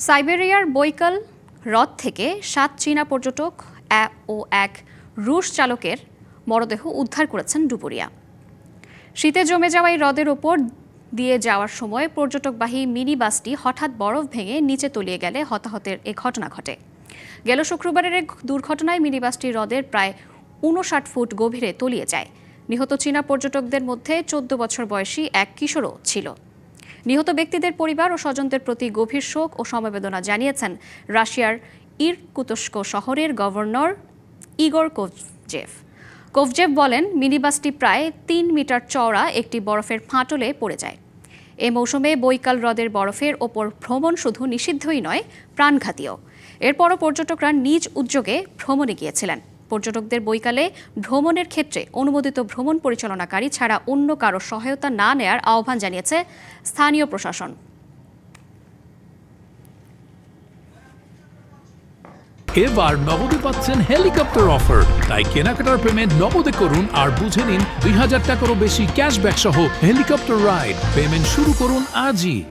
সাইবেরিয়ার বৈকাল হ্রদ থেকে ৭ চীনা পর্যটক ও এক রুশ চালকের মরদেহ উদ্ধার করেছেন ডুবুরিয়া। শীতে জমে যাওয়া এই হ্রদের ওপর দিয়ে যাওয়ার সময় পর্যটকবাহী মিনি বাসটি হঠাৎ বরফ ভেঙে নিচে তলিয়ে গেলে হতাহতের এ ঘটনা ঘটে। গেল শুক্রবারের এক দুর্ঘটনায় মিনি বাসটি হ্রদের প্রায় ৫৯ ফুট গভীরে তলিয়ে যায়। নিহত চীনা পর্যটকদের মধ্যে ১৪ বছর বয়সী এক কিশোরও ছিল। নিহত ব্যক্তিদের পরিবার ও স্বজনদের প্রতি গভীর শোক ও সমবেদনা জানিয়েছেন রাশিয়ার ইরকুতস্ক শহরের গভর্নর ইগর কোভজেভ বলেন, মিনিবাসটি প্রায় ৩ মিটার চওড়া একটি বরফের ফাটলে পড়ে যায়। এ মৌসুমে বৈকাল হ্রদের বরফের ওপর ভ্রমণ শুধু নিষিদ্ধই নয়, প্রাণঘাতীও। এরপরও পর্যটকরা নিজ উদ্যোগে ভ্রমণে গিয়েছিলেন। পর্যটকদের বৈকালে ভ্রমণের ক্ষেত্রে অনুমোদিত ভ্রমণ পরিচালনাকারী ছাড়া অন্য কারো সহায়তা না নেয়ার আহ্বান জানিয়েছে স্থানীয় প্রশাসন। এবার নগদে পাচ্ছেন হেলিকপ্টার অফার, তাই কেনাকাটার পেমেন্ট নগদে করুন আর বুঝে নিন ২০০০ টাকারও বেশি ক্যাশব্যাক সহ হেলিকপ্টার রাইড। পেমেন্ট শুরু করুন আজই।